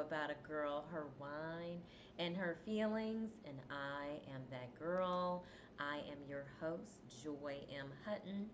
about a girl, her wine, and her feelings, and I am that girl. I am your host, Joy M. Hutton,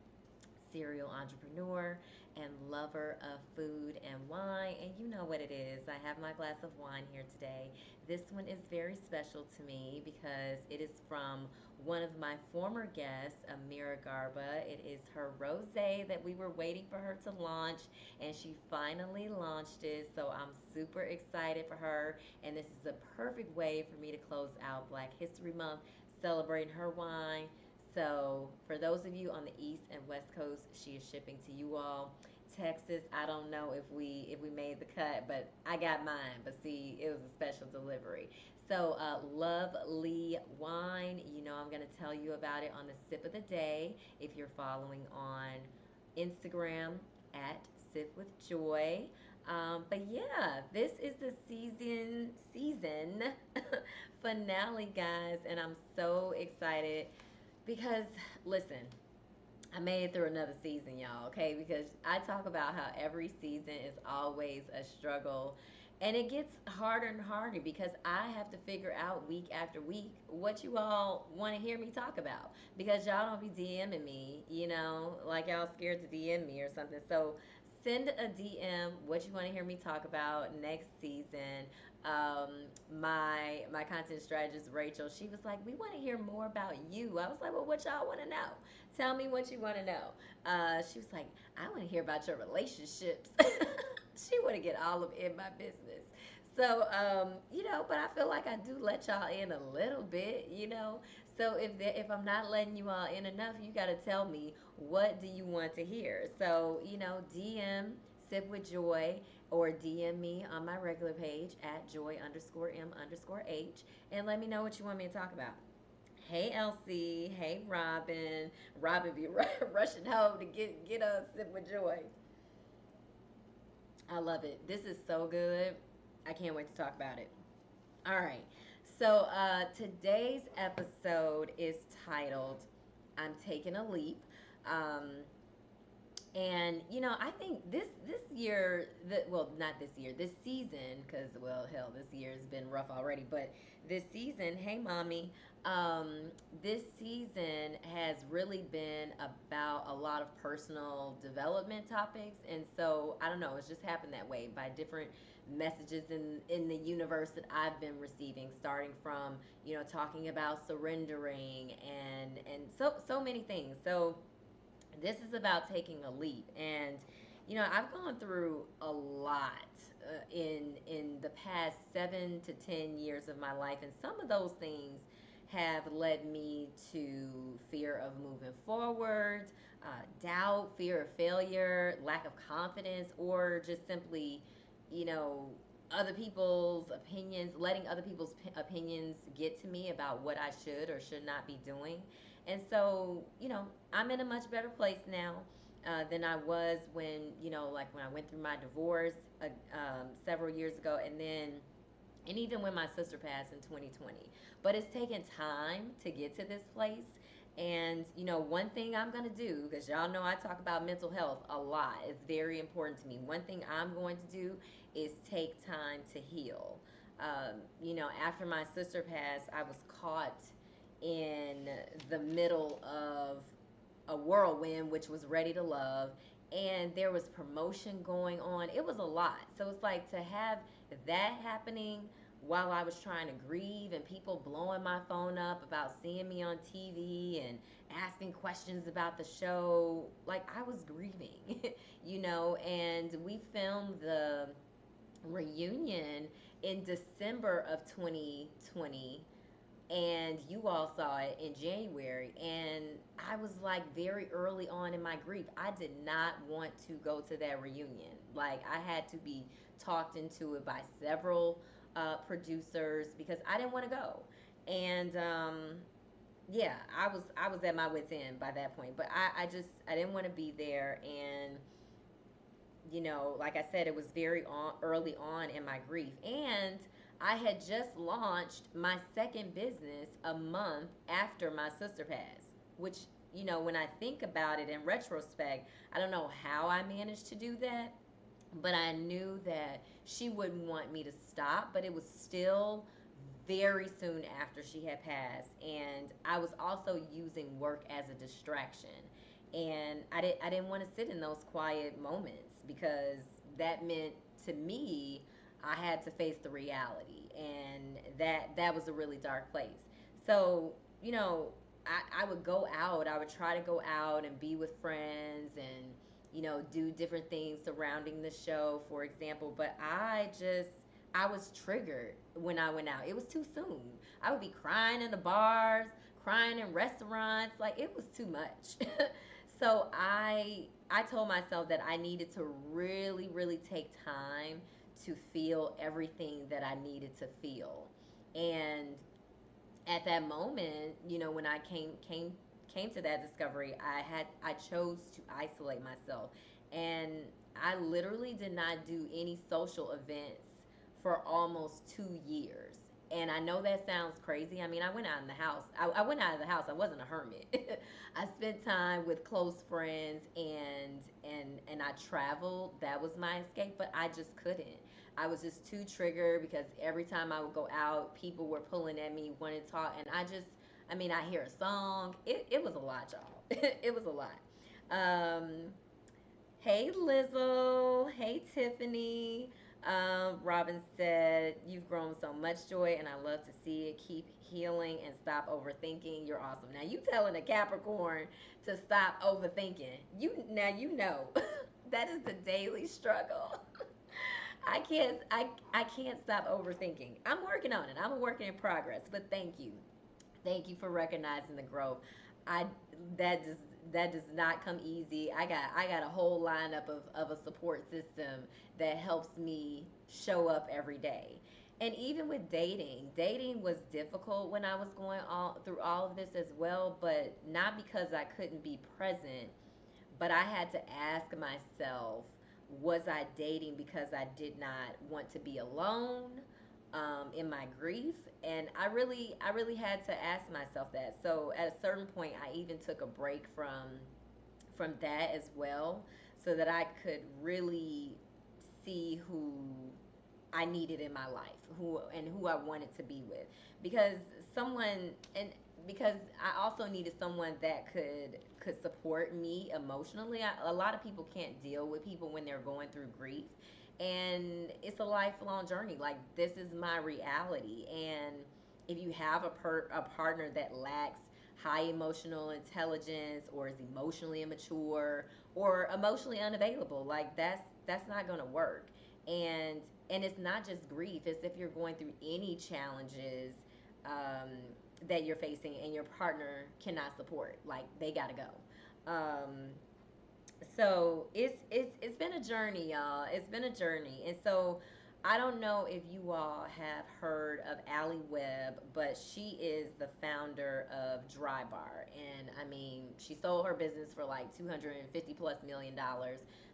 serial entrepreneur and lover of food and wine. And you know what it is. I have my glass of wine here today. This one is very special to me because it is from one of my former guests, Amira Garba. It is her rose that we were waiting for her to launch, and she finally launched it. So I'm super excited for her. And this is a perfect way for me to close out Black History Month, celebrating her wine. So, for those of you on the East and West Coast, she is shipping to you all. Texas, I don't know if we made the cut, but I got mine. But see, it was a special delivery. So, Lovely Wine, I'm going to tell you about it on the sip of the day if you're following on Instagram at Sip with Joy. But yeah, this is the season finale, guys, and I'm so excited because listen, I made it through another season, y'all, okay? Because I talk about how every season is always a struggle. And it gets harder and harder because I have to figure out week after week what you all want to hear me talk about. Because y'all don't be DMing me, like y'all scared to DM me or something. So send a DM what you want to hear me talk about next season. Um, my content strategist Rachel, she was like, "We want to hear more about you." I was like, "Well, what y'all want to know? Tell me what you want to know." She was like, "I want to hear about your relationships." She want to get all of in my business. So, but I feel like I do let y'all in a little bit. So if I'm not letting you all in enough, you got to tell me what do you want to hear. So, DM Sip with Joy or DM me on my regular page at joy underscore m underscore h and let me know what you want me to talk about. Hey Elsie, hey Robin. Robin be rushing home to get a sip with joy. I love it. This is so good. I can't wait to talk about it. All right. So today's episode is titled "I'm Taking a Leap." Um, and I think this year, well, not this year, this season, because well, hell, this year has been rough already. But this season, hey, mommy, this season has really been about a lot of personal development topics, and so I don't know, it's just happened that way by different messages in the universe that I've been receiving, starting from talking about surrendering and so many things. So this is about taking a leap, and I've gone through a lot in the past 7 to 10 years of my life, and some of those things have led me to fear of moving forward, doubt, fear of failure, lack of confidence, or just simply you know other people's opinions, letting other people's opinions get to me about what I should or should not be doing. And so, I'm in a much better place now than I was like when I went through my divorce several years ago, and even when my sister passed in 2020. But it's taken time to get to this place. And, one thing I'm going to do, because y'all know I talk about mental health a lot, it's very important to me. One thing I'm going to do is take time to heal. After my sister passed, I was caught in the middle of a whirlwind, which was Ready to Love, and there was promotion going on. It was a lot. So it's like to have that happening while I was trying to grieve and people blowing my phone up about seeing me on TV and asking questions about the show. Like I was grieving, and we filmed the reunion in December of 2020, and you all saw it in January. And I was like very early on in my grief. I did not want to go to that reunion. Like I had to be talked into it by several producers because I didn't want to go. And yeah, I was at my wits end by that point. But I didn't want to be there. And like I said, it was very early on in my grief. And I had just launched my second business a month after my sister passed, which, when I think about it in retrospect, I don't know how I managed to do that. but I knew that she wouldn't want me to stop, but it was still very soon after she had passed, and I was also using work as a distraction. And I didn't want to sit in those quiet moments because that meant to me I had to face the reality, and that was a really dark place. So, you know, I would go out, I would try to go out and be with friends and do different things surrounding the show, for example. But I was triggered when I went out. It was too soon. I would be crying in the bars, crying in restaurants. Like, it was too much. So I told myself that I needed to really, really take time to feel everything that I needed to feel. And at that moment, when I came to that discovery, I chose to isolate myself, and I literally did not do any social events for almost 2 years. And I know that sounds crazy. I mean, I went out in the house. I went out of the house. I wasn't a hermit. I spent time with close friends, and I traveled. That was my escape, but I just couldn't. I was just too triggered because every time I would go out, people were pulling at me, wanting to talk, and I mean, I hear a song. It was a lot, y'all. It was a lot. Um, Hey Lizzo. Hey Tiffany. Robin said, "You've grown so much joy, and I love to see it. Keep healing and stop overthinking. You're awesome." Now, you telling a Capricorn to stop overthinking. Now you know that is the daily struggle. I can't stop overthinking. I'm working on it. I'm a work in progress. But thank you. Thank you for recognizing the growth. I that does that does not come easy. I got a whole lineup of a support system that helps me show up every day. And even with dating was difficult when I was going all through all of this as well, but not because I couldn't be present, but I had to ask myself, was I dating because I did not want to be alone in my grief? And I really had to ask myself that. So at a certain point, I even took a break from that as well, so that I could really see who I needed in my life, who I wanted to be with, because someone and because I also needed someone that could support me emotionally. A lot of people can't deal with people when they're going through grief, and it's a lifelong journey. Like, this is my reality, and if you have a partner that lacks high emotional intelligence, or is emotionally immature, or emotionally unavailable, like, that's not going to work. And it's not just grief, it's if you're going through any challenges um, that you're facing and your partner cannot support, like, they gotta go. So it's been a journey, y'all. It's been a journey. And so I don't know if you all have heard of Allie Webb, but she is the founder of Dry Bar. And I mean, she sold her business for like 250 plus $1 million.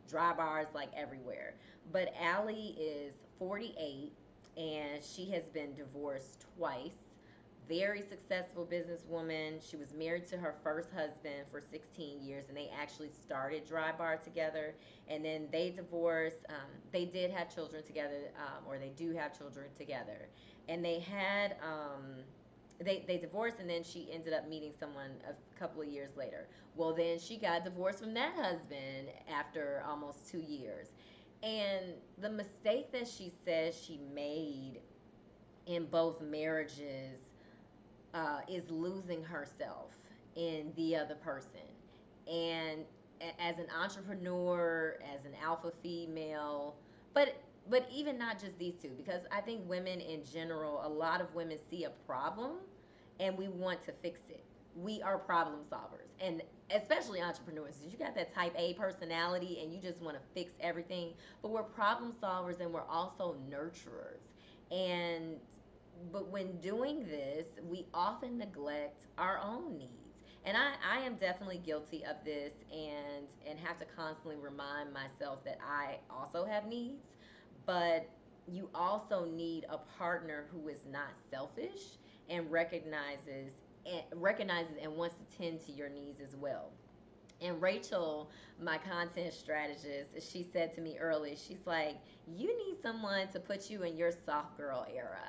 Dry bars like everywhere. But Allie is 48, and she has been divorced twice. Very successful businesswoman. She was married to her first husband for 16 years, and they actually started Dry Bar together. And then they divorced. They did have children together, or they do have children together. And they divorced, and then she ended up meeting someone a couple of years later. Well, then she got divorced from that husband after almost 2 years. And the mistake that she says she made in both marriages is losing herself in the other person. And as an entrepreneur, as an alpha female, but even not just these two, because I think women in general, a lot of women see a problem and we want to fix it. We are problem solvers, and especially entrepreneurs. You got that type A personality and you just want to fix everything, but we're problem solvers and we're also nurturers. And but when doing this, we often neglect our own needs. And I am definitely guilty of this, and have to constantly remind myself that I also have needs. But you also need a partner who is not selfish and recognizes and wants to tend to your needs as well. And Rachel, my content strategist, she said to me earlier, she's like, you need someone to put you in your soft girl era.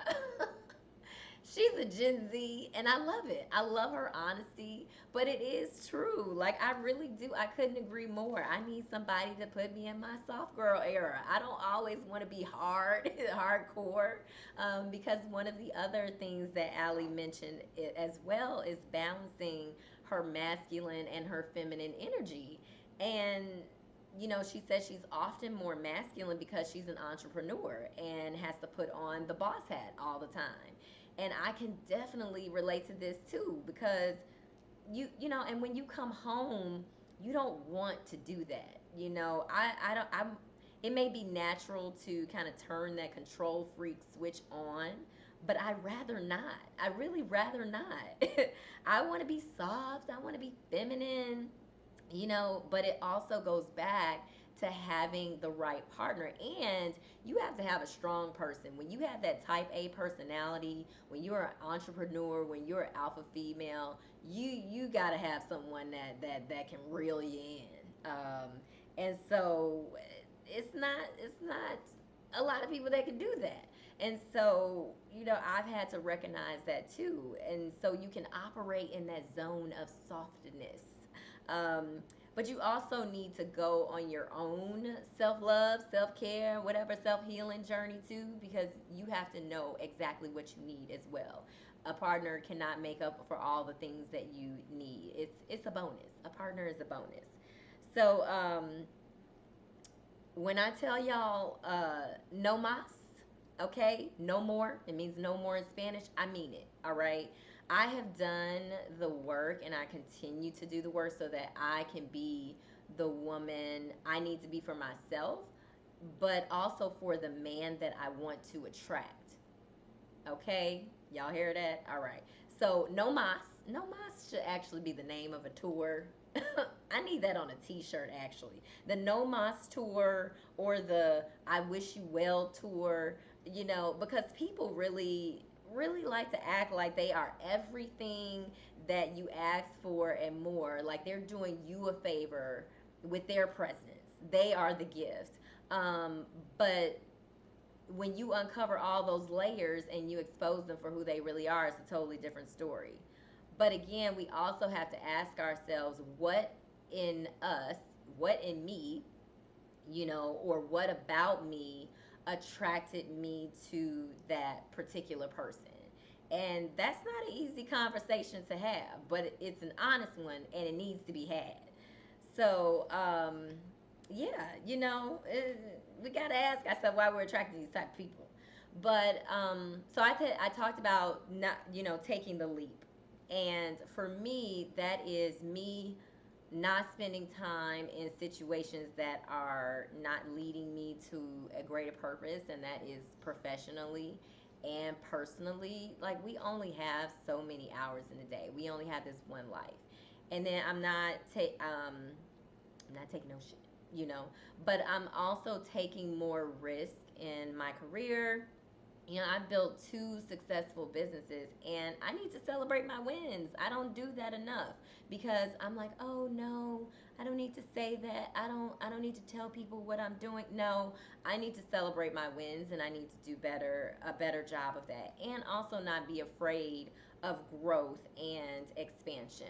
She's a Gen Z, and I love it. I love her honesty, but it is true. Like, I really do. I couldn't agree more. I need somebody to put me in my soft girl era. I don't always want to be hard, hardcore, because one of the other things that Allie mentioned as well is balancing her masculine and her feminine energy. And she says she's often more masculine because she's an entrepreneur and has to put on the boss hat all the time. And I can definitely relate to this too, because and when you come home, you don't want to do that. I don't I'm It may be natural to kind of turn that control freak switch on, but I rather not. I really rather not. I want to be soft, I want to be feminine, but it also goes back to having the right partner. And you have to have a strong person. When you have that type A personality, when you're an entrepreneur, when you're an alpha female, you got to have someone that can reel you in. And so it's not a lot of people that can do that. And so, I've had to recognize that too. And so you can operate in that zone of softness. Um, but you also need to go on your own self love, self care, whatever self healing journey too, because you have to know exactly what you need as well. A partner cannot make up for all the things that you need. It's a bonus. A partner is a bonus. So when I tell y'all no mas, okay, no more, it means no more in Spanish, I mean it, all right? I have done the work and I continue to do the work so that I can be the woman I need to be for myself, but also for the man that I want to attract. Okay, y'all hear that? All right. So no mas, no mas should actually be the name of a tour. I need that on a T-shirt actually. The No Mas tour or the I Wish You Well tour. Because people really like to act like they are everything that you ask for and more. Like they're doing you a favor with their presence. They are the gift. But when you uncover all those layers and you expose them for who they really are, it's a totally different story. But again, we also have to ask ourselves what in us, what in me, or what about me attracted me to that particular person. And that's not an easy conversation to have, but it's an honest one and it needs to be had. So, yeah, we got to ask ourselves why we're attracted to these type of people. But so I talked about not, taking the leap. And for me, that is me not spending time in situations that are not leading me to a greater purpose, and that is professionally and personally. Like, we only have so many hours in a day, we only have this one life. And then I'm not taking no shit, but I'm also taking more risk in my career. I built two successful businesses and I need to celebrate my wins. I don't do that enough because I'm like, "Oh no, I don't need to say that. I don't need to tell people what I'm doing." No, I need to celebrate my wins and I need to do a better job of that. And also not be afraid of growth and expansion.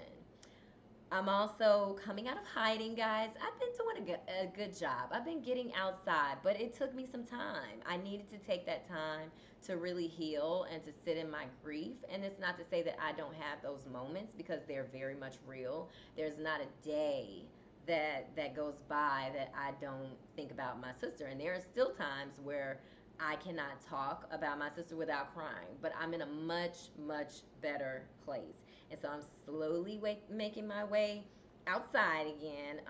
I'm also coming out of hiding, guys. I've been doing a good job. I've been getting outside, but it took me some time. I needed to take that time to really heal and to sit in my grief. And it's not to say that I don't have those moments because they're very much real. There's not a day that goes by that I don't think about my sister. And there are still times where I cannot talk about my sister without crying, but I'm in a much better place. And so I'm slowly making my way outside again.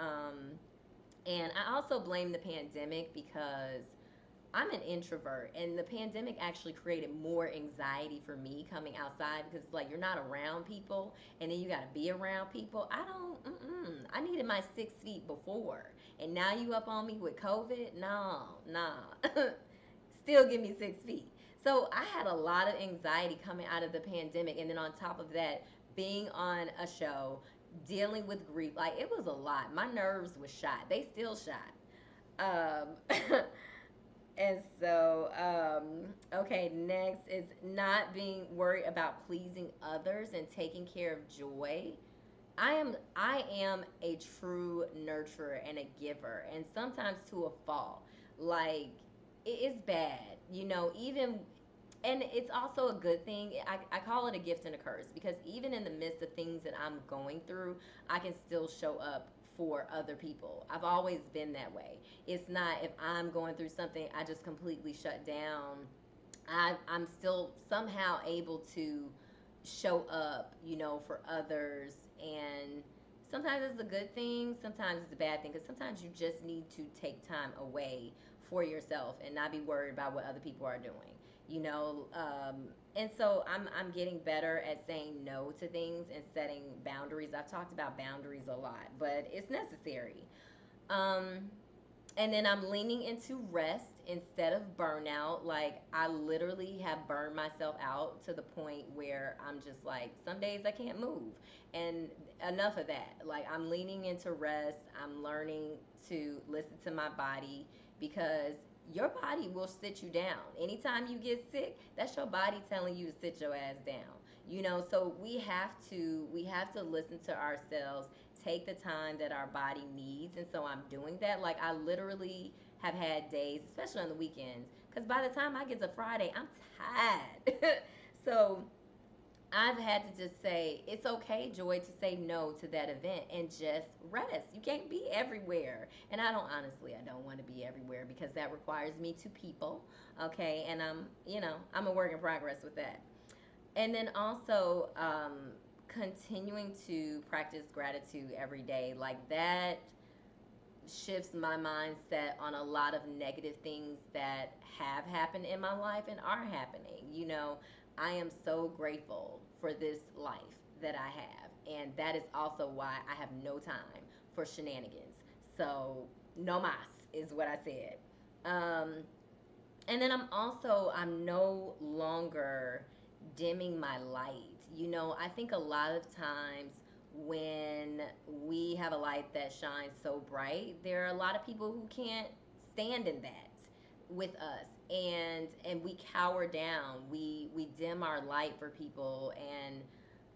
And I also blame the pandemic because I'm an introvert, and the pandemic actually created more anxiety for me coming outside because it's like you're not around people, and then you got to be around people. I don't. I needed my 6 feet before, and now you up on me with COVID? No, nah. Still give me 6 feet. So I had a lot of anxiety coming out of the pandemic, and then on top of that, being on a show, dealing with grief. Like it was a lot. My nerves was shot. They still shot. Um, and so, okay, next is not being worried about pleasing others and taking care of joy. I am a true nurturer and a giver, and sometimes to a fault. Like it is bad, even, and it's also a good thing. I call it a gift and a curse because even in the midst of things that I'm going through, I can still show up for other people. I've always been that way. It's not if I'm going through something, I just completely shut down. I'm still somehow able to show up, for others. And sometimes it's a good thing, sometimes it's a bad thing, because sometimes you just need to take time away for yourself and not be worried about what other people are doing, and so I'm getting better at saying no to things and setting boundaries. I've talked about boundaries a lot, but it's necessary. Um, and then I'm leaning into rest instead of burnout. Like I literally have burned myself out to the point where I'm just like, some days I can't move. And enough of that. Like I'm leaning into rest. I'm learning to listen to my body because your body will sit you down. Anytime you get sick, that's your body telling you to sit your ass down. So we have to listen to ourselves, take the time that our body needs. And so I'm doing that. Like I literally have had days, especially on the weekends, because by the time I get to Friday, I'm tired. So I've had to just say it's okay, Joy, to say no to that event and just rest. You can't be everywhere. And I don't want to be everywhere because that requires me to people. Okay. And I'm a work in progress with that. And then also, continuing to practice gratitude every day, like that shifts my mindset on a lot of negative things that have happened in my life and are happening. I am so grateful for this life that I have, and that is also why I have no time for shenanigans. So, no mas is what I said. Um, and then I'm no longer dimming my light. I think a lot of times when we have a light that shines so bright, there are a lot of people who can't stand in that with us, and we cower down. We dim our light for people. And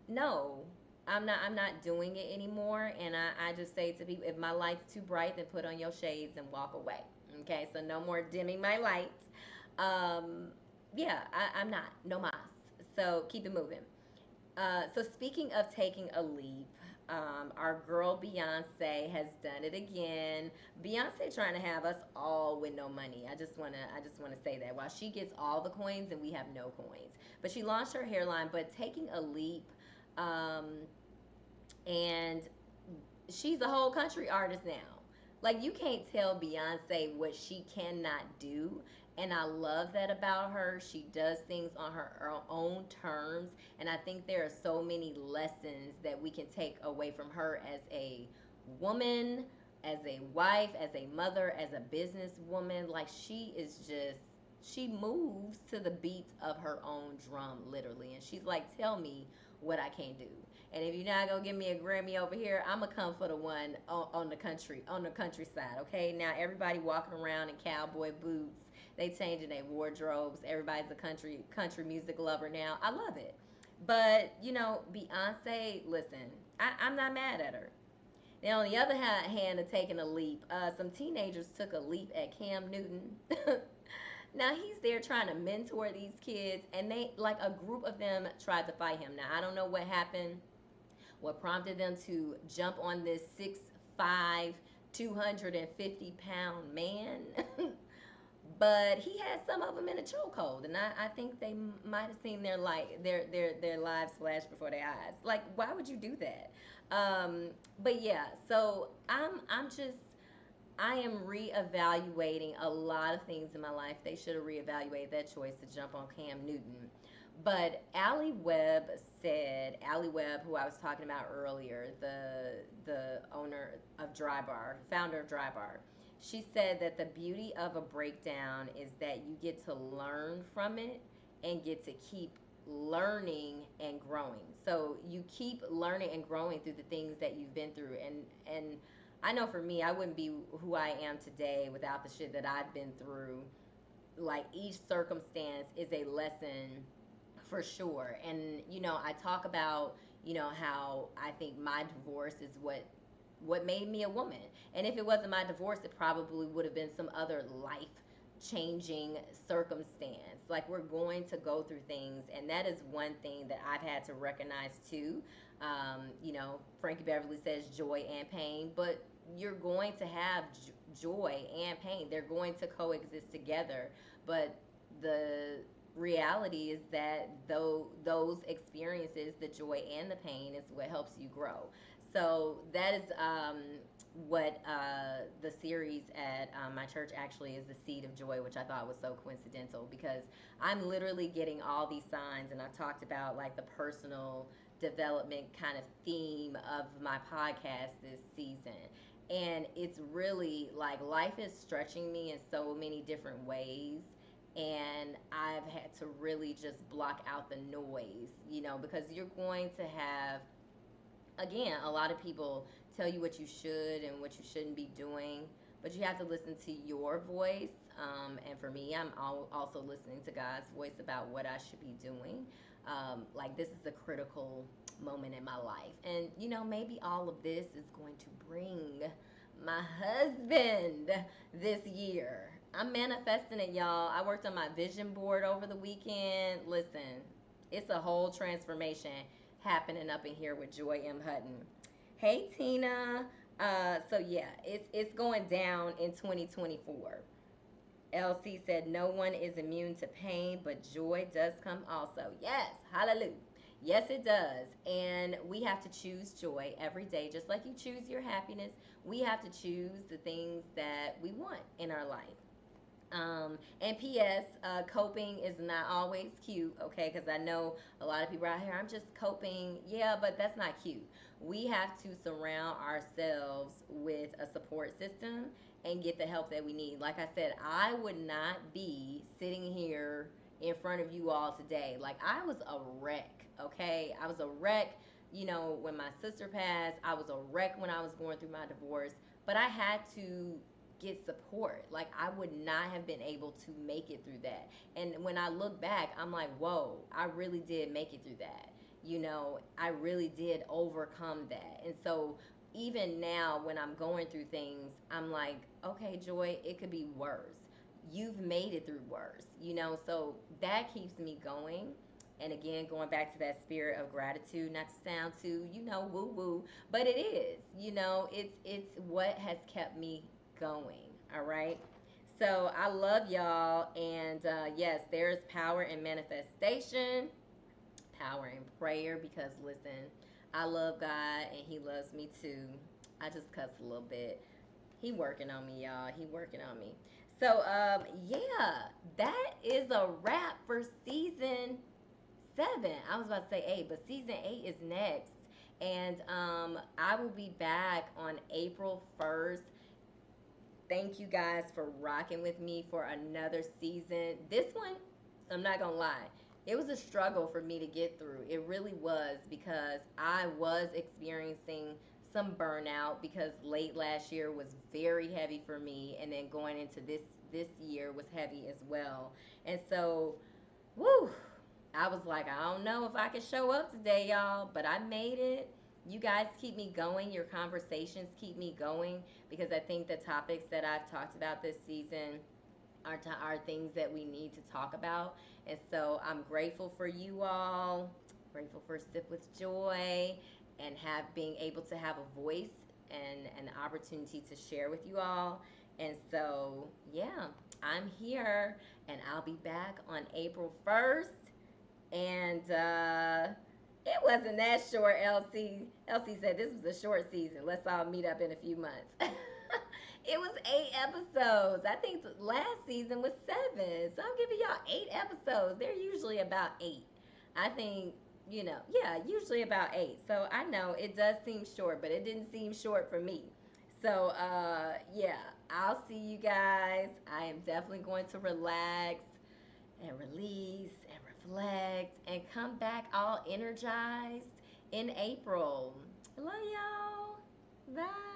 no, I'm not doing it anymore. And I just say to people, if my light's too bright, then put on your shades and walk away. Okay, so no more dimming my lights. um, yeah, I'm not. No mas. So keep it moving. So speaking of taking a leap, our girl Beyonce has done it again. Beyonce trying to have us all with no money. I just wanna say that. While she gets all the coins and we have no coins, but she launched her hairline. But taking a leap, um, and she's a whole country artist now. Like you can't tell Beyonce what she cannot do. And I love that about her. She does things on her own terms. And I think there are so many lessons that we can take away from her as a woman, as a wife, as a mother, as a businesswoman. Like she moves to the beat of her own drum, literally. And she's like, tell me what I can't do. And if you're not gonna give me a Grammy over here, I'ma come for the one on the countryside. Okay. Now everybody walking around in cowboy boots. They changing their wardrobes. Everybody's a country music lover now. I love it. But Beyonce, listen, I'm not mad at her. Now on the other hand of taking a leap, some teenagers took a leap at Cam Newton. Now he's there trying to mentor these kids, and they like a group of them tried to fight him. Now I don't know what happened, what prompted them to jump on this 6'5", 250-pound man. But he had some of them in a chokehold, and I think they might have seen their lives flash before their eyes. Like, why would you do that? But yeah, so I am reevaluating a lot of things in my life. They should have reevaluated that choice to jump on Cam Newton. But Allie Webb, who I was talking about earlier, the owner of Dry Bar, founder of Dry Bar, she said that the beauty of a breakdown is that you get to learn from it and get to keep learning and growing. So you keep learning and growing through the things that you've been through. And I know for me, I wouldn't be who I am today without the shit that I've been through. Like each circumstance is a lesson for sure. And I talk about how I think my divorce is what made me a woman. And if it wasn't my divorce, it probably would have been some other life changing circumstance. Like we're going to go through things, and that is one thing that I've had to recognize too. Frankie Beverly says joy and pain, but you're going to have joy and pain. They're going to coexist together, but the reality is that though those experiences, the joy and the pain, is what helps you grow. So that is what the series at my church actually is, the seed of joy, which I thought was so coincidental because I'm literally getting all these signs, and I've talked about like the personal development kind of theme of my podcast this season. And it's really like life is stretching me in so many different ways, and I've had to really just block out the noise, because you're going to have, again, a lot of people tell you what you should and what you shouldn't be doing, but you have to listen to your voice. And for me, I'm also listening to God's voice about what I should be doing. Like, this is a critical moment in my life. And, maybe all of this is going to bring my husband this year. I'm manifesting it, y'all. I worked on my vision board over the weekend. Listen, it's a whole transformation happening up in here with Joy M. Hutton. Hey Tina. So yeah, it's going down in 2024. LC said no one is immune to pain, but joy does come also. Yes, hallelujah. Yes, it does. And we have to choose joy every day, just like you choose your happiness. We have to choose the things that we want in our life. And P.S. Coping is not always cute, okay? Because I know a lot of people out here, I'm just coping. Yeah, but that's not cute. We have to surround ourselves with a support system and get the help that we need. Like I said, I would not be sitting here in front of you all today. Like, I was a wreck, okay? I was a wreck, when my sister passed. I was a wreck when I was going through my divorce. But I had to get support. Like, I would not have been able to make it through that. And when I look back, I'm like, whoa, I really did make it through that. I really did overcome that. And so even now when I'm going through things, I'm like, okay, Joy, it could be worse. You've made it through worse, so that keeps me going. And again, going back to that spirit of gratitude, not to sound too, woo woo, but it is, it's what has kept me going. All right. So I love y'all. And yes, there's power in manifestation, power in prayer, because listen, I love God and He loves me too. I just cuss a little bit. He working on me, y'all. He working on me. So yeah, that is a wrap for season 7. I was about to say 8, but season 8 is next. And I will be back on April 1st. Thank you guys for rocking with me for another season. This one, I'm not gonna lie, it was a struggle for me to get through. It really was, because I was experiencing some burnout, because late last year was very heavy for me, and then going into this year was heavy as well. And so, woo, I was like, I don't know if I can show up today, y'all, but I made it. You guys keep me going. Your conversations keep me going, because I think the topics that I've talked about this season are things that we need to talk about. And so I'm grateful for you all. Grateful for Sip with Joy, and being able to have a voice and an opportunity to share with you all. And so, yeah, I'm here, and I'll be back on April 1st. And it wasn't that short. LC said this was a short season. Let's all meet up in a few months. It was 8 episodes. I think the last season was 7. So I'm giving y'all 8 episodes. They're usually about 8. I think, yeah, usually about 8. So I know it does seem short, but it didn't seem short for me. So yeah, I'll see you guys. I am definitely going to relax and release and reflect, and come back all energized in April. Love y'all. Bye.